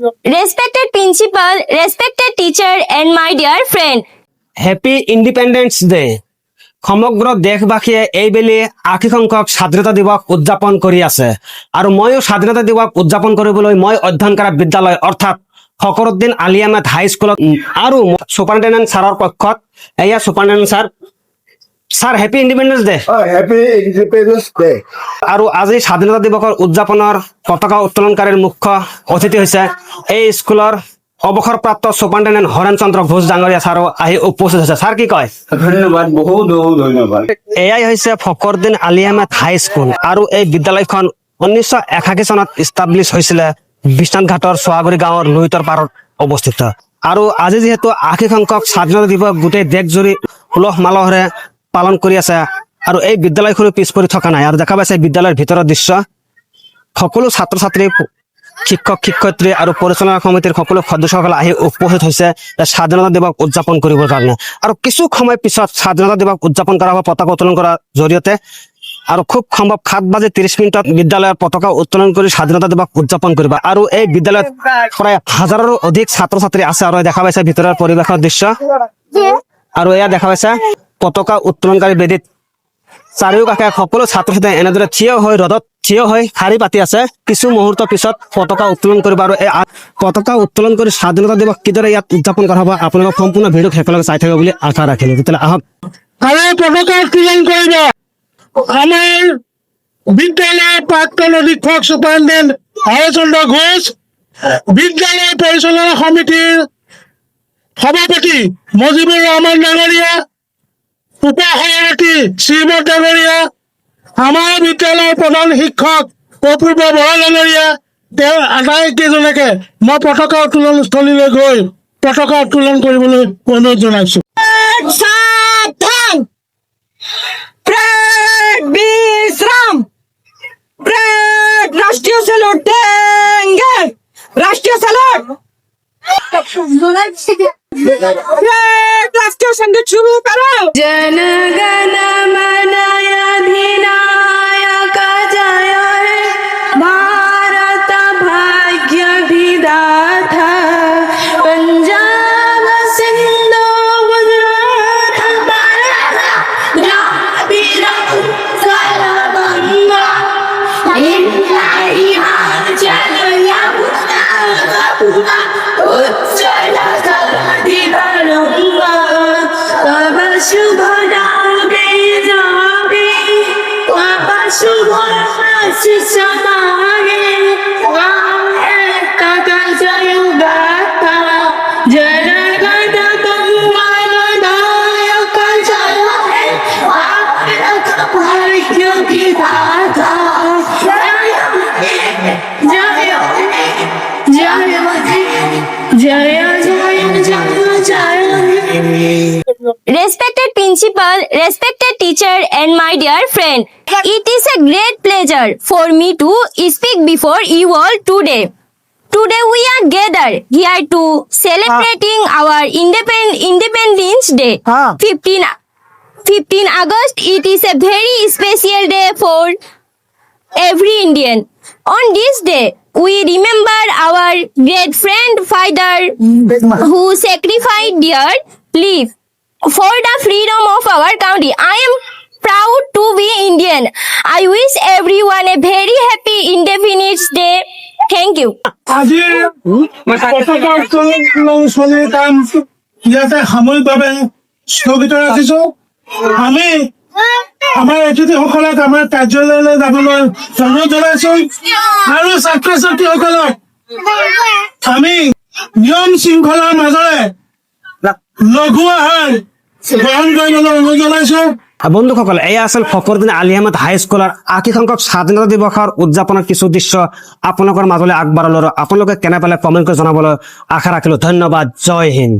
Respected principal, respected teacher, and my dear friend. Happy independence day. সমগ্র দেশবাসীয়ে এইবেলি ৮০ সংখ্যক স্বাধীনতা দিৱস উদযাপন কৰি আছে আৰু ময়ো স্বাধীনতা দিৱস উদযাপন কৰিবলৈ মই অধ্যয়ন কৰা বিদ্যালয় অৰ্থাৎ ফখৰুদ্দিন আলী আহমেদ হাইস্কুলত আৰু সুপাৰিনটেণ্ডেণ্ট ছাৰৰ পক্ষত এয়া superintendent sir sir happy independence day. Happy independence day. আৰু আজি স্বাধীনতা দিৱসৰ উদযাপনৰ পতাকা উত্তোলনকাৰীৰ মুখ্য অতিথি হৈছে এই স্কুলৰ অৱসৰপ্ৰাপ্ত সুপাৰিনটেণ্ডেণ্ট হৰেণ চন্দ্ৰ ঘোষ ডাঙৰীয়া ছাৰো আহি উপস্থিত হৈছে। ছাৰ কি কয়? ধন্যবাদ, বহুত বহুত ধন্যবাদ। এয়াই হৈছে ফখৰুদ্দিন আলী আহমেদ হাইস্কুল আৰু এই বিদ্যালয়খন 1981 চনত ইষ্টাব্লিছ হৈছিলে বিশ্বনাথ ঘাটৰ চোৱাগুৰি গাঁৱৰ লুইতৰ পাৰত অৱস্থিত। আৰু আজি যিহেতু ৮০ সংখ্যক স্বাধীনতা দিৱস গোটেই দেশজুৰি উলহ মালহেৰে পালন কৰি আছে আৰু এই বিদ্যালয়খনো পিছ পৰি থকা নাই। আৰু দেখা পাইছে বিদ্যালয়ৰ ভিতৰৰ দৃশ্য, সকলো ছাত্ৰ ছাত্ৰী শিক্ষক শিক্ষয়িত্ৰী আৰু পৰিচালনা সমিতিৰ সকলো সদস্যসকল আহি উপস্থিত হৈছে স্বাধীনতা দিৱস উদযাপন কৰিবৰ কাৰণে। আৰু কিছু সময় পিছত স্বাধীনতা দিৱস উদযাপন কৰা হ'ব পতাকা উত্তোলন কৰাৰ জৰিয়তে। আৰু খুব সম্ভৱ 7:30 বিদ্যালয়ৰ পতাকা উত্তোলন কৰি স্বাধীনতা দিৱস উদযাপন কৰিব। আৰু এই বিদ্যালয়ত প্ৰায় হাজাৰৰো অধিক ছাত্ৰ ছাত্ৰী আছে। আৰু দেখা পাইছে ভিতৰৰ পৰিৱেশৰ দৃশ্য, আৰু এয়া দেখা পাইছে পতাকা উত্তোলনকাৰী বেদীত চাৰিওকাষে সকলো ছাত্ৰ ছাত্ৰী এনেদৰে থিয় হৈ ৰ'দত থিয় হৈ শাৰী পাতি আছে। কিছু মুহূৰ্তৰ পিছত পতাকা উত্তোলন কৰিব। আৰু এই পতাকা উত্তোলন কৰি স্বাধীনতা দিৱস কিদৰে ইয়াত উদযাপন কৰা হ'ব আপোনালোকক সম্পূৰ্ণ ভিডিঅ' একেলগে চাই থাকিব বুলি আশা ৰাখিলোঁ। তেতিয়াহ'লে আহক। আৰু পতাকা উত্তোলন কৰিব আমাৰ বিদ্যালয়ৰ প্ৰাক্তন অধীক্ষক সুপাৰিনটেণ্ডেণ্ট হৰেচন্দ্ৰ ঘোষ, বিদ্যালয় পৰিচালনা সমিতিৰ সভাপতি মজিবুৰ ৰহমান ডাঙৰীয়া, উপ সভাপতি শ্ৰীমত ডাঙৰীয়া, আমাৰ বিদ্যালয়ৰ প্ৰধান শিক্ষক অপূৰ্ব বৰা ডাঙৰীয়া, তেওঁ আটাইকেইজনকে মই পতাকা উত্তোলন স্থলীলৈ গৈ পতাকা উত্তোলন কৰিবলৈ অনুৰোধ জনাইছো। সাবধান, প্রেড বিশ্রাম, প্রেড রাষ্ট্রীয় স্যালুট দেंगे, রাষ্ট্রীয় স্যালুট, প্রেড রাষ্ট্রীয় সঙ্গীত শুরু করো। জনগণ মন অধিনায়ক জয় হে ভারত ভাগ্য বিধাতা, पंजाब सिंधु गुजरात द्राविड़ गंगा यमुना हिमाचल उज्जल गंगा तब शुभ नामे जागे, तब शुभ रस समागे, तब जय गाता जनगण मंगलदायक जय हे भारत भाग्य विधाता, जय हे जय हे जय जय जय जय जय। Respected principal, respected teacher, and my dear friend, it is a great pleasure for me to speak before you all today. Today we are gathered here to celebrating our Independence Day. 15 August, it is a very special day for every Indian. On this day, we remember our great friend father who sacrificed their life for the freedom of our country. I am proud to be Indian. I wish everyone a very happy Independence Day. Thank you. আজি পতাকা উত্তোলন স্থলীৰ কাম ইয়াতে সাময়িকভাৱে স্থগিত ৰাখিছো। আমি আমাৰ অতিথিসকলক আমাৰ কাৰ্যালয়লৈ যাবলৈ অনুৰোধ জনাইছো আৰু ছাত্ৰ ছাত্ৰীসকলক আমি নিয়ম শৃংখলাৰ মাজেৰে লঘু আহাৰ গ্ৰহণ কৰিবলৈ অনুৰোধ জনাইছো। বন্ধুসকল, এয়া আছিল ফখৰুদ্দিন আলী আহমেদ হাইস্কুলৰ ৮০ সংখ্যক স্বাধীনতা দিৱসৰ উদযাপনৰ কিছু দৃশ্য আপোনালোকৰ মাজলৈ আগবঢ়ালো। আপোনালোকে কেনে পালে কমেণ্ট কৰি জনাবলৈ আশা ৰাখিলো। ধন্যবাদ, জয় হিন্দ।